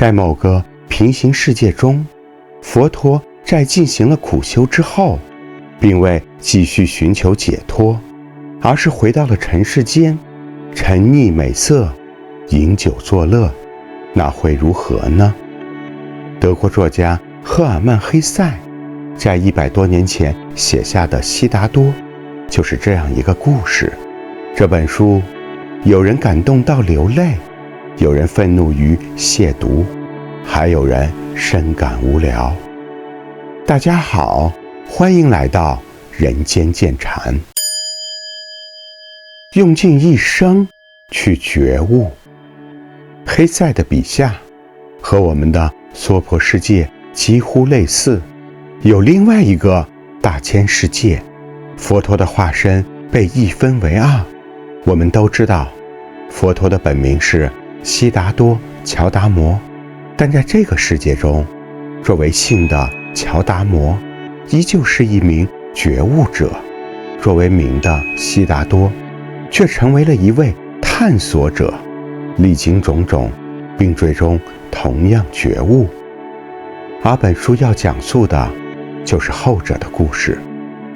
在某个平行世界中，佛陀在进行了苦修之后，并未继续寻求解脱，而是回到了尘世间，沉溺美色，饮酒作乐，那会如何呢？德国作家赫尔曼·黑塞在100多年前写下的《悉达多》就是这样一个故事。这本书有人感动到流泪，有人愤怒于亵渎，还有人深感无聊。大家好，欢迎来到人间见禅，用尽一生去觉悟。黑塞的笔下和我们的娑婆世界几乎类似，有另外一个大千世界，佛陀的化身被一分为二。我们都知道佛陀的本名是悉达多乔达摩，但在这个世界中，作为姓的乔达摩依旧是一名觉悟者，作为名的悉达多却成为了一位探索者，历经种种，并最终同样觉悟。而本书要讲述的就是后者的故事。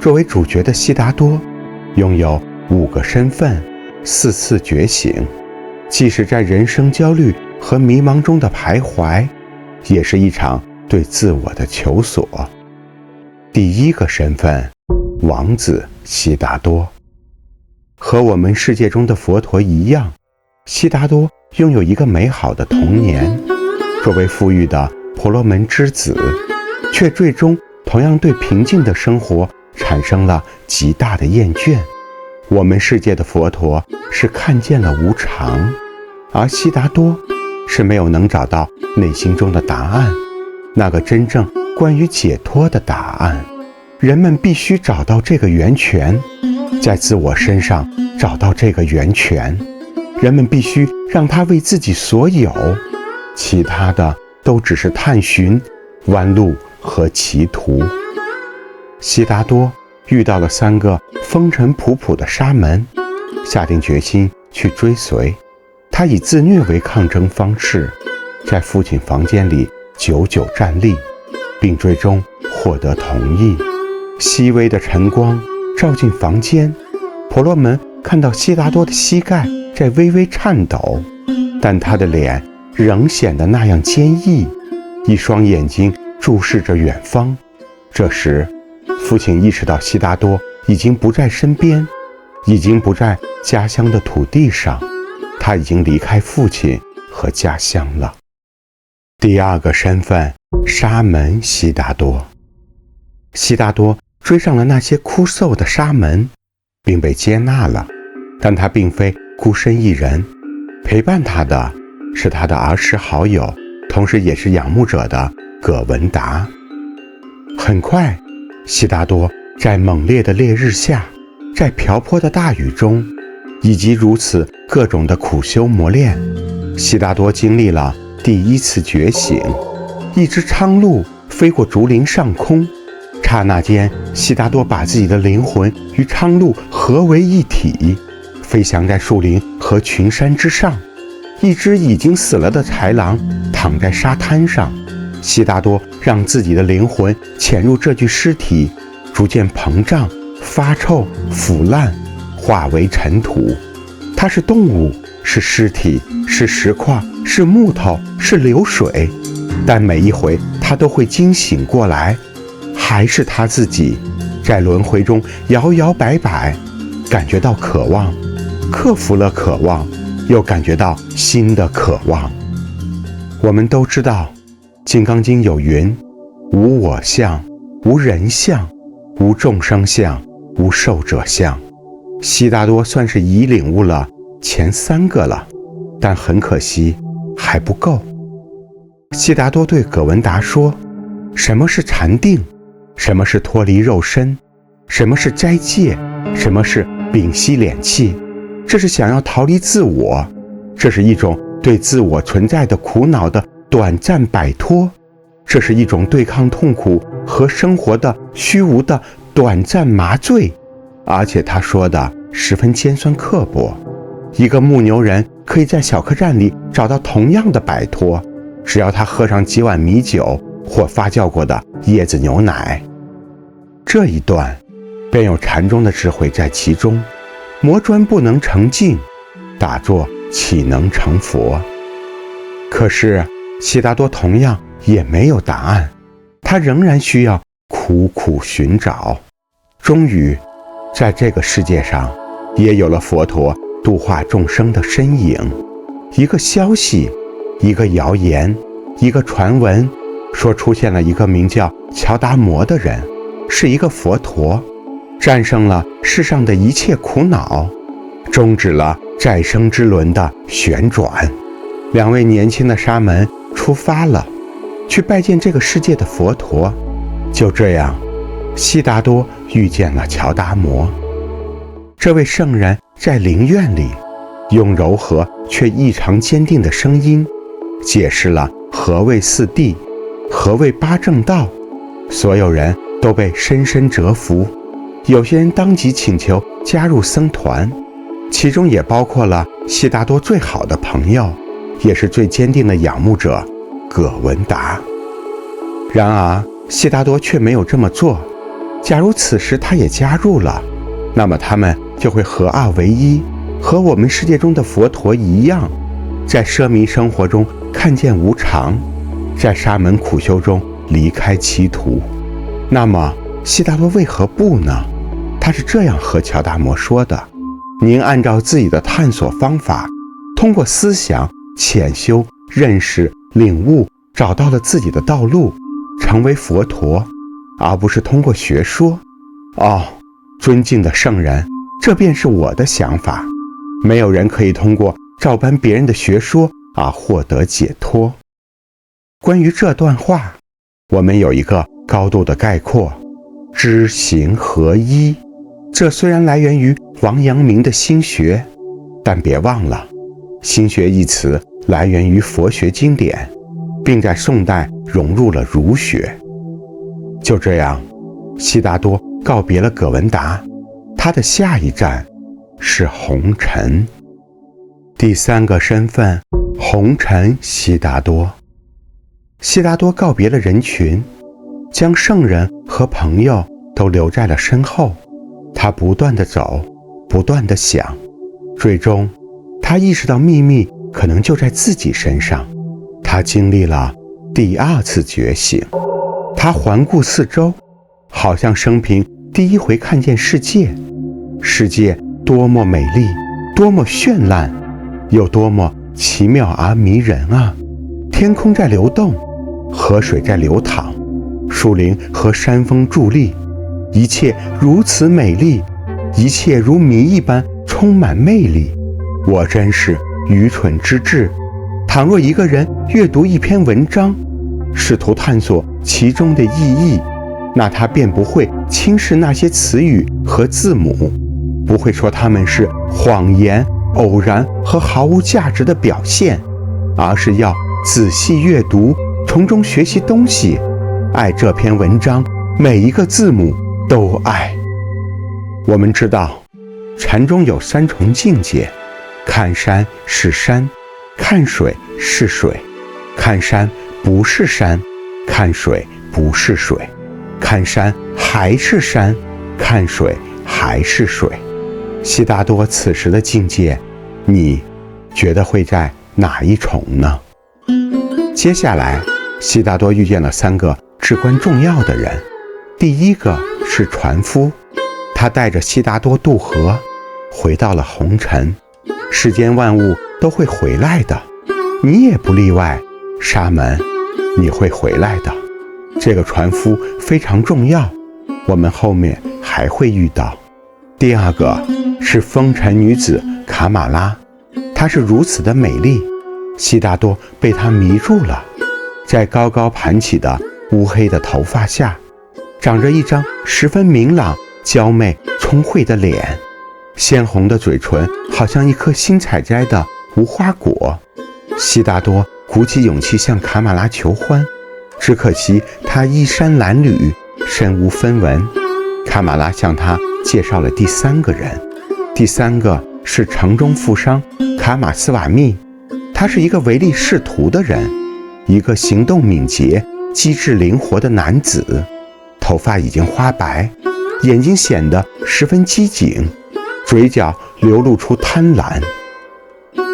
作为主角的悉达多拥有5个身份，4次觉醒，既是在人生焦虑和迷茫中的徘徊，也是一场对自我的求索。第1个身份，王子悉达多。和我们世界中的佛陀一样，悉达多拥有一个美好的童年，作为富裕的婆罗门之子，却最终同样对平静的生活产生了极大的厌倦。我们世界的佛陀是看见了无常，而悉达多是没有能找到内心中的答案，那个真正关于解脱的答案。人们必须找到这个源泉，在自我身上找到这个源泉，人们必须让它为自己所有，其他的都只是探寻、弯路和歧途。悉达多遇到了3个风尘仆仆的沙门，下定决心去追随。他以自虐为抗争方式，在父亲房间里久久站立，并最终获得同意。细微的晨光照进房间，婆罗门看到悉达多的膝盖在微微颤抖，但他的脸仍显得那样坚毅，一双眼睛注视着远方。这时父亲意识到悉达多已经不在身边，已经不在家乡的土地上，他已经离开父亲和家乡了。第2个身份，沙门悉达多。悉达多追上了那些枯瘦的沙门，并被接纳了，但他并非孤身一人，陪伴他的是他的儿时好友，同时也是仰慕者的葛文达。很快，悉达多在猛烈的烈日下，在瓢泼的大雨中，以及如此各种的苦修磨练，悉达多经历了第1次觉醒。一只苍鹭飞过竹林上空，刹那间，悉达多把自己的灵魂与苍鹭合为一体，飞翔在树林和群山之上。一只已经死了的豺狼躺在沙滩上，悉达多让自己的灵魂潜入这具尸体，逐渐膨胀、发臭、腐烂，化为尘土。它是动物，是尸体，是石块，是木头，是流水，但每一回它都会惊醒过来，还是他自己，在轮回中摇摇摆摆，感觉到渴望，克服了渴望，又感觉到新的渴望。我们都知道《金刚经》有云：无我相，无人相，无众生相，无寿者相。悉达多算是已领悟了前3个了，但很可惜还不够。悉达多对葛文达说：什么是禅定？什么是脱离肉身？什么是斋戒？什么是屏息敛气？这是想要逃离自我，这是一种对自我存在的苦恼的短暂摆脱，这是一种对抗痛苦和生活的虚无的短暂麻醉。而且他说的十分尖酸刻薄，一个牧牛人可以在小客栈里找到同样的摆脱，只要他喝上几碗米酒或发酵过的椰子牛奶。这一段便有禅宗的智慧在其中，磨砖不能成镜，打坐岂能成佛。可是悉达多同样也没有答案，他仍然需要苦苦寻找。终于在这个世界上也有了佛陀度化众生的身影。一个消息，一个谣言，一个传闻，说出现了一个名叫乔达摩的人，是一个佛陀，战胜了世上的一切苦恼，终止了再生之轮的旋转。2位年轻的沙门出发了，去拜见这个世界的佛陀。就这样，悉达多遇见了乔达摩。这位圣人在灵院里，用柔和却异常坚定的声音解释了何谓四谛，何谓八正道。所有人都被深深折服，有些人当即请求加入僧团，其中也包括了悉达多最好的朋友，也是最坚定的仰慕者葛文达。然而悉达多却没有这么做。假如此时他也加入了，那么他们就会合二为一，和我们世界中的佛陀一样，在奢靡生活中看见无常，在沙门苦修中离开歧途。那么悉达多为何不呢？他是这样和乔达摩说的：您按照自己的探索方法，通过思想潜修认识领悟，找到了自己的道路，成为佛陀，而不是通过学说。尊敬的圣人，这便是我的想法。没有人可以通过照搬别人的学说而获得解脱。关于这段话，我们有一个高度的概括：知行合一。这虽然来源于王阳明的心学，但别忘了，心学一词来源于佛学经典，并在宋代融入了儒学。就这样，悉达多告别了葛文达，他的下一站是红尘。第3个身份，红尘悉达多。悉达多告别了人群，将圣人和朋友都留在了身后。他不断地走，不断地想，最终他意识到秘密可能就在自己身上。他经历了第2次觉醒。他环顾四周，好像生平第一回看见世界。世界多么美丽，多么绚烂，又多么奇妙而迷人啊！天空在流动，河水在流淌，树林和山峰伫立，一切如此美丽，一切如谜一般充满魅力。我真是愚蠢之至。倘若一个人阅读一篇文章，试图探索其中的意义，那他便不会轻视那些词语和字母，不会说它们是谎言、偶然和毫无价值的表现，而是要仔细阅读，从中学习东西，爱这篇文章，每一个字母都爱。我们知道，禅中有3重境界：看山是山，看水是水，看山不是山，看水不是水，看山还是山，看水还是水。悉达多此时的境界，你觉得会在哪一重呢？接下来，悉达多遇见了3个至关重要的人。第一个是船夫，他带着悉达多渡河，回到了红尘。世间万物都会回来的，你也不例外。沙门，你会回来的。这个船夫非常重要，我们后面还会遇到。第2个是风尘女子卡玛拉，她是如此的美丽，悉达多被她迷住了。在高高盘起的乌黑的头发下，长着一张十分明朗、娇媚、聪慧的脸，鲜红的嘴唇好像一颗新采摘的无花果。悉达多鼓起勇气向卡玛拉求欢，只可惜他衣衫褴褛，身无分文。卡玛拉向他介绍了第3个人。第3个是城中富商卡马斯瓦密，他是一个唯利是图的人。一个行动敏捷、机智灵活的男子，头发已经花白，眼睛显得十分机警，嘴角流露出贪婪。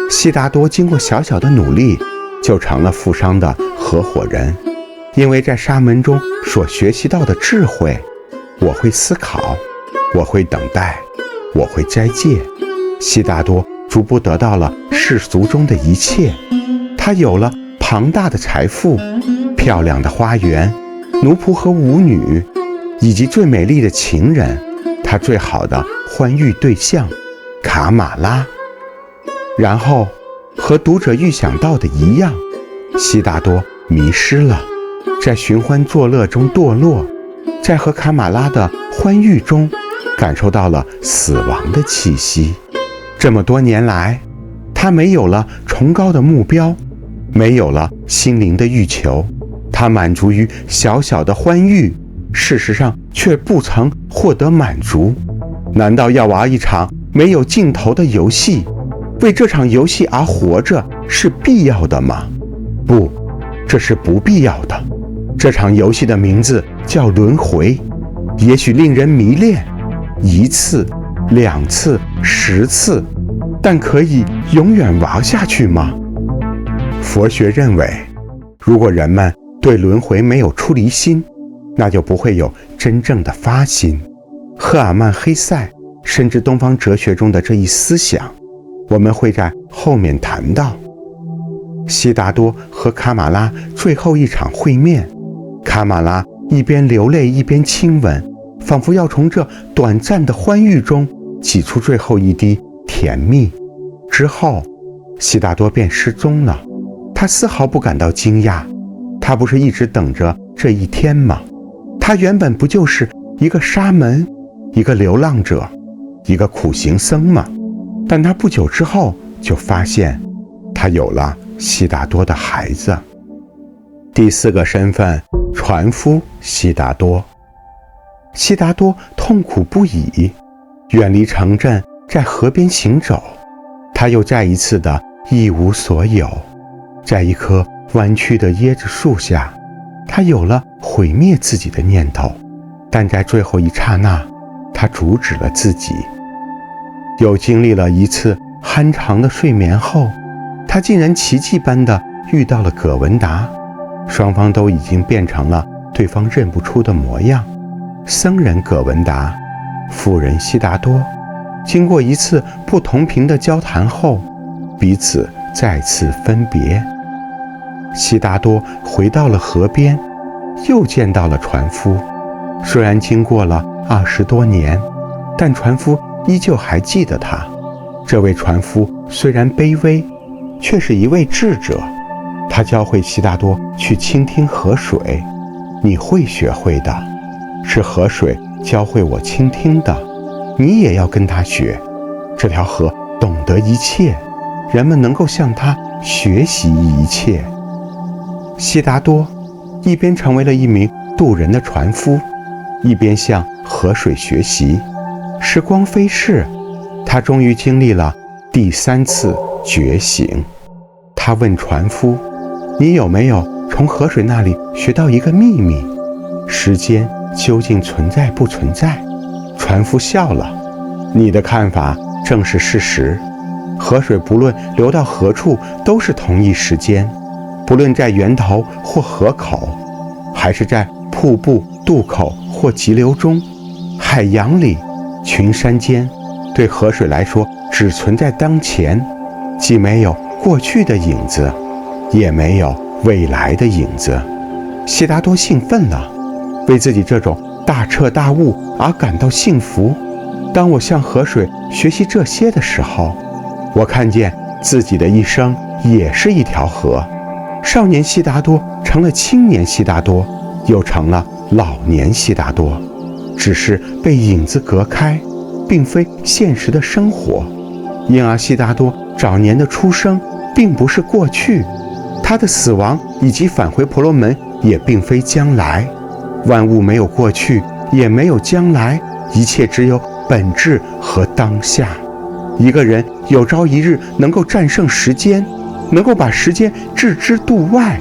悉达多经过小小的努力，就成了富商的合伙人。因为在沙门中所学习到的智慧，我会思考，我会等待，我会斋戒。悉达多逐步得到了世俗中的一切，他有了庞大的财富、漂亮的花园、奴仆和舞女，以及最美丽的情人，他最好的欢愉对象卡马拉。然后和读者预想到的一样，悉达多迷失了，在寻欢作乐中堕落，在和卡马拉的欢愉中感受到了死亡的气息。这么多年来，他没有了崇高的目标，没有了心灵的欲求，他满足于小小的欢愉，事实上却不曾获得满足。难道要玩一场没有尽头的游戏？为这场游戏而活着是必要的吗？不，这是不必要的。这场游戏的名字叫轮回，也许令人迷恋，1次、2次、10次，但可以永远玩下去吗？佛学认为，如果人们对轮回没有出离心，那就不会有真正的发心。赫尔曼·黑塞深知东方哲学中的这一思想，我们会在后面谈到。悉达多和卡马拉最后一场会面，卡马拉一边流泪一边亲吻，仿佛要从这短暂的欢愉中挤出最后一滴甜蜜。之后，悉达多便失踪了。他丝毫不感到惊讶，他不是一直等着这一天吗？他原本不就是一个沙门，一个流浪者，一个苦行僧吗？但他不久之后就发现，他有了悉达多的孩子。第4个身份，船夫悉达多。悉达多痛苦不已，远离城镇，在河边行走。他又再一次的一无所有，在一棵弯曲的椰子树下，他有了毁灭自己的念头，但在最后一刹那，他阻止了自己。又经历了一次酣长的睡眠后，他竟然奇迹般地遇到了葛文达，双方都已经变成了对方认不出的模样。僧人葛文达，妇人悉达多，经过一次不同频的交谈后，彼此再次分别。悉达多回到了河边，又见到了船夫。虽然经过了20多年，但船夫依旧还记得他。这位船夫虽然卑微，却是一位智者。他教会悉达多去倾听河水。你会学会的，是河水教会我倾听的。你也要跟他学。这条河懂得一切，人们能够向他学习一切。悉达多一边成为了一名渡人的船夫，一边向河水学习。时光飞逝，他终于经历了第3次觉醒。他问船夫，你有没有从河水那里学到一个秘密？时间究竟存在不存在？船夫笑了，你的看法正是事实。河水不论流到何处都是同一时间，不论在源头或河口，还是在瀑布、渡口或急流中，海洋里、群山间，对河水来说只存在当前，既没有过去的影子，也没有未来的影子。悉达多兴奋了，为自己这种大彻大悟而感到幸福。当我向河水学习这些的时候，我看见自己的一生也是一条河。少年悉达多成了青年悉达多，又成了老年悉达多，只是被影子隔开，并非现实的生活。因而悉达多早年的出生并不是过去，他的死亡以及返回婆罗门也并非将来。万物没有过去，也没有将来，一切只有本质和当下。一个人有朝一日能够战胜时间，能够把时间置之度外，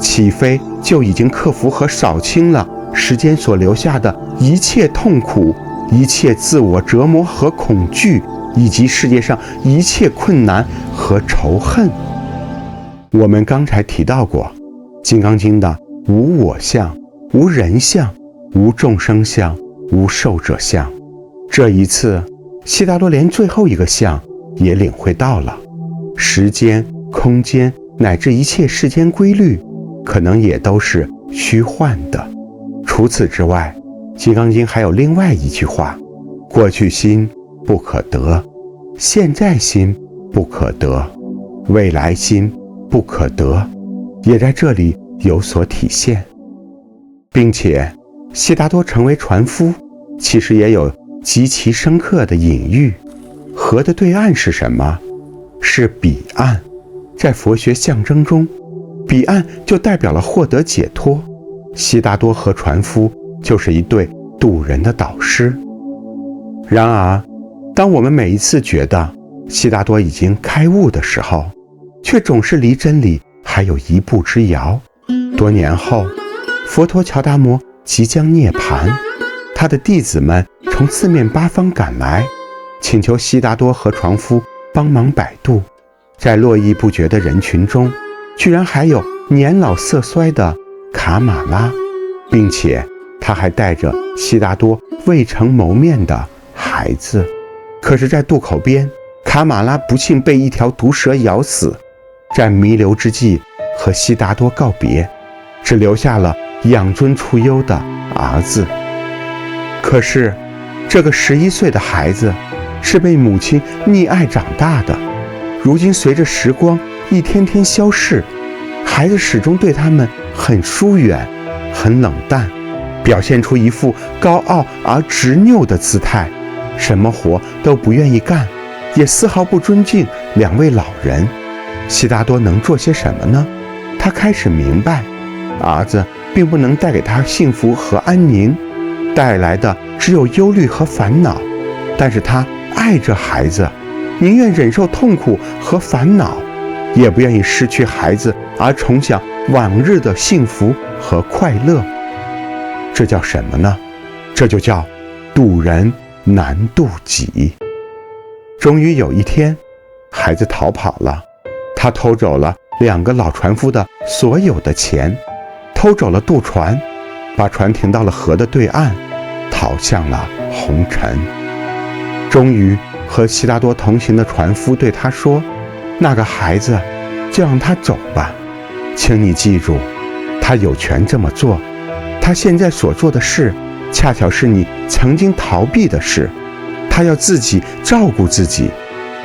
起飞就已经克服和扫清了时间所留下的一切痛苦、一切自我折磨和恐惧，以及世界上一切困难和仇恨。我们刚才提到过，《金刚经》的无我相、无人相、无众生相、无寿者相。这一次，悉达多连最后一个相也领会到了，时间、空间乃至一切世间规律，可能也都是虚幻的。除此之外，《金刚经》还有另外一句话：过去心不可得，现在心不可得，未来心不可得，也在这里有所体现。并且悉达多成为船夫，其实也有极其深刻的隐喻。河的对岸是什么？是彼岸。在佛学象征中，彼岸就代表了获得解脱。悉达多和船夫就是一对渡人的导师。然而，当我们每一次觉得悉达多已经开悟的时候，却总是离真理还有一步之遥。多年后，佛陀乔达摩即将涅槃，他的弟子们从四面八方赶来，请求悉达多和船夫帮忙摆渡。在络绎不绝的人群中，居然还有年老色衰的卡玛拉，并且他还带着悉达多未曾谋面的孩子。可是，在渡口边，卡玛拉不幸被一条毒蛇咬死，在弥留之际和悉达多告别，只留下了养尊处优的儿子。可是，这个11岁的孩子是被母亲溺爱长大的，如今随着时光一天天消逝，孩子始终对他们很疏远、很冷淡，表现出一副高傲而执拗的姿态，什么活都不愿意干，也丝毫不尊敬两位老人。悉达多能做些什么呢？他开始明白，儿子并不能带给他幸福和安宁，带来的只有忧虑和烦恼。但是他爱着孩子，宁愿忍受痛苦和烦恼，也不愿意失去孩子而重享往日的幸福和快乐。这叫什么呢？这就叫渡人难渡己。终于有一天，孩子逃跑了，他偷走了2个老船夫的所有的钱，偷走了渡船，把船停到了河的对岸，逃向了红尘。终于和悉达多同行的船夫对他说：那个孩子就让他走吧，请你记住，他有权这么做，他现在所做的事恰巧是你曾经逃避的事，他要自己照顾自己，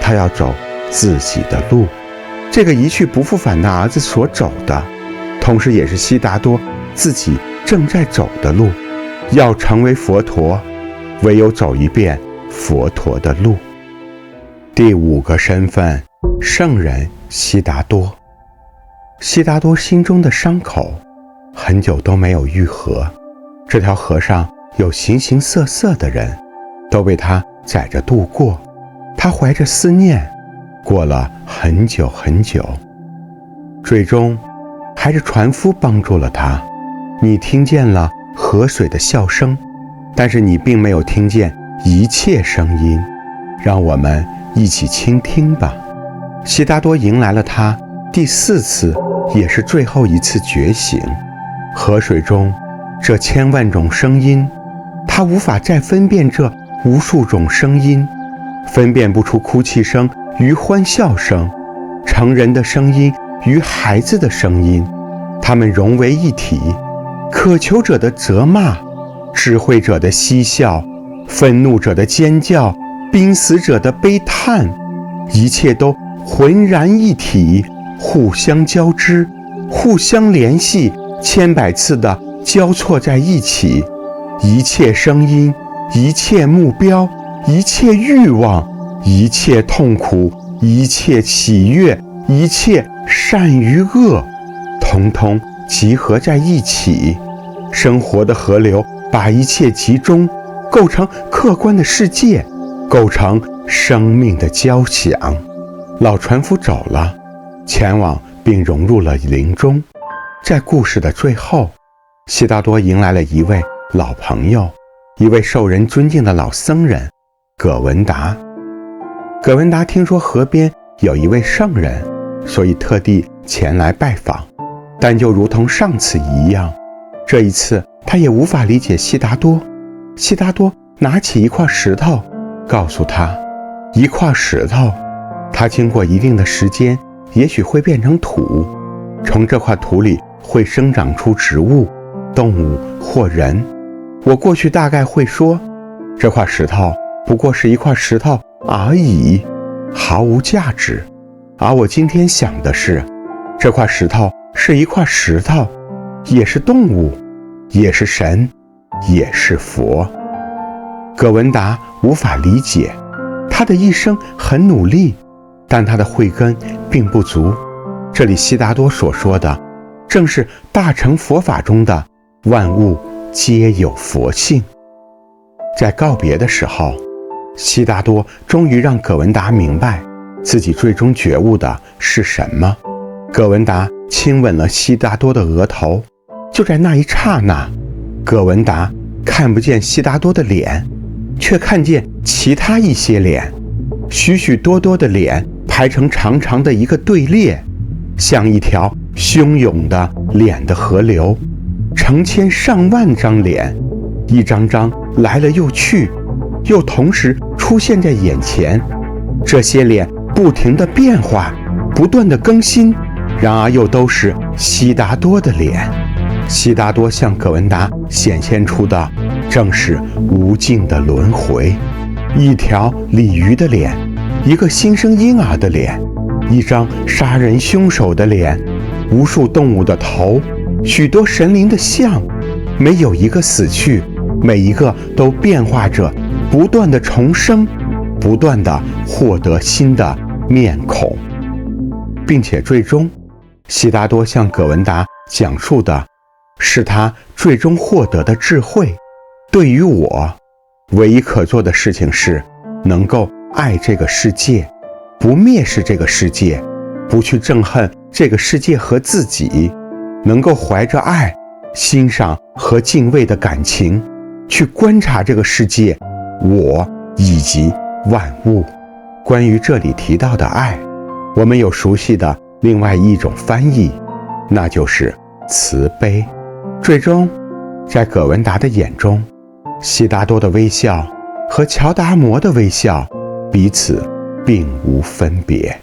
他要走自己的路。这个一去不复返的儿子所走的，同时也是悉达多自己正在走的路。要成为佛陀，唯有走一遍佛陀的路。第5个身份，圣人悉达多。悉达多心中的伤口很久都没有愈合，这条河上有形形色色的人，都被他载着渡过。他怀着思念，过了很久很久，最终还是船夫帮助了他。你听见了河水的笑声，但是你并没有听见一切声音。让我们一起倾听吧。悉达多迎来了他第4次也是最后一次觉醒。河水中这千万种声音，他无法再分辨这无数种声音，分辨不出哭泣声与欢笑声，成人的声音与孩子的声音，他们融为一体。渴求者的责骂，智慧者的嬉笑，愤怒者的尖叫，濒死者的悲叹，一切都浑然一体，互相交织，互相联系，千百次的交错在一起。一切声音，一切目标，一切欲望，一切痛苦，一切喜悦，一切善与恶，统统集合在一起。生活的河流把一切集中，构成客观的世界，构成生命的交响。老船夫走了，前往并融入了林中。在故事的最后，悉达多迎来了一位老朋友，一位受人尊敬的老僧人葛文达。葛文达听说河边有一位圣人，所以特地前来拜访。但就如同上次一样，这一次他也无法理解悉达多。悉达多拿起一块石头，告诉他，一块石头，它经过一定的时间，也许会变成土，从这块土里会生长出植物、动物或人。我过去大概会说，这块石头不过是一块石头而已，毫无价值。而我今天想的是，这块石头是一块石头，也是动物，也是神，也是佛。葛文达无法理解，他的一生很努力，但他的慧根并不足。这里悉达多所说的，正是大乘佛法中的万物皆有佛性。在告别的时候，悉达多终于让葛文达明白自己最终觉悟的是什么。葛文达亲吻了悉达多的额头，就在那一刹那，葛文达看不见悉达多的脸，却看见其他一些脸，许许多多的脸排成长长的一个队列，像一条汹涌的脸的河流，成千上万张脸，一张张来了又去，又同时出现在眼前。这些脸不停地变化，不断地更新，然而又都是悉达多的脸。悉达多向葛文达显现出的正是无尽的轮回，一条鲤鱼的脸，一个新生婴儿的脸，一张杀人凶手的脸，无数动物的头，许多神灵的像，没有一个死去，每一个都变化着，不断的重生，不断的获得新的面孔。并且最终，悉达多向葛文达讲述的是他最终获得的智慧。对于我，唯一可做的事情是能够爱这个世界，不蔑视这个世界，不去憎恨这个世界和自己，能够怀着爱、欣赏和敬畏的感情去观察这个世界，我以及万物。关于这里提到的爱，我们有熟悉的另外一种翻译，那就是慈悲。最终，在葛文达的眼中，悉达多的微笑和乔达摩的微笑彼此并无分别。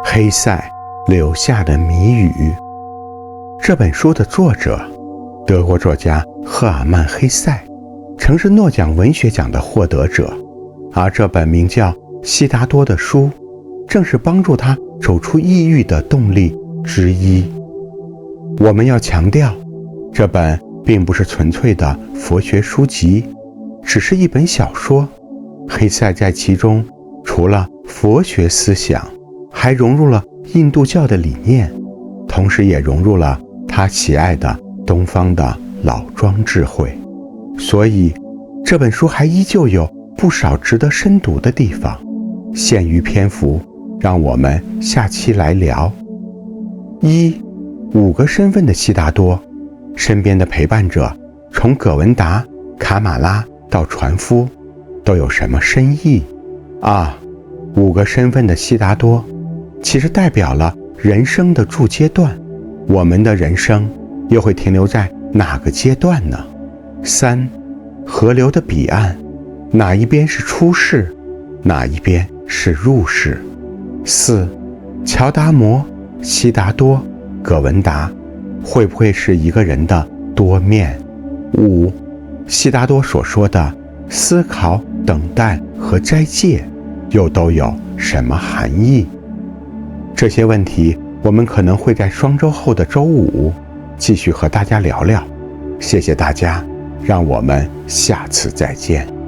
黑塞留下的谜语。这本书的作者，德国作家赫尔曼·黑塞，曾是诺奖文学奖的获得者，而这本名叫《悉达多》的书，正是帮助他走出抑郁的动力之一。我们要强调，这本并不是纯粹的佛学书籍，只是一本小说。黑塞在其中除了佛学思想，还融入了印度教的理念，同时也融入了他喜爱的东方的老庄智慧。所以这本书还依旧有不少值得深读的地方。限于篇幅，让我们下期来聊。5个身份的悉达多，身边的陪伴者，从葛文达、卡马拉到船夫，都有什么深意？5个身份的悉达多，其实代表了人生的诸阶段。我们的人生又会停留在哪个阶段呢？3河流的彼岸，哪一边是出世，哪一边是入世？4乔达摩、悉达多、葛文达，会不会是一个人的多面？5悉达多所说的思考、等待和斋戒，又都有什么含义？这些问题我们可能会在双周后的周5继续和大家聊聊。谢谢大家，让我们下次再见。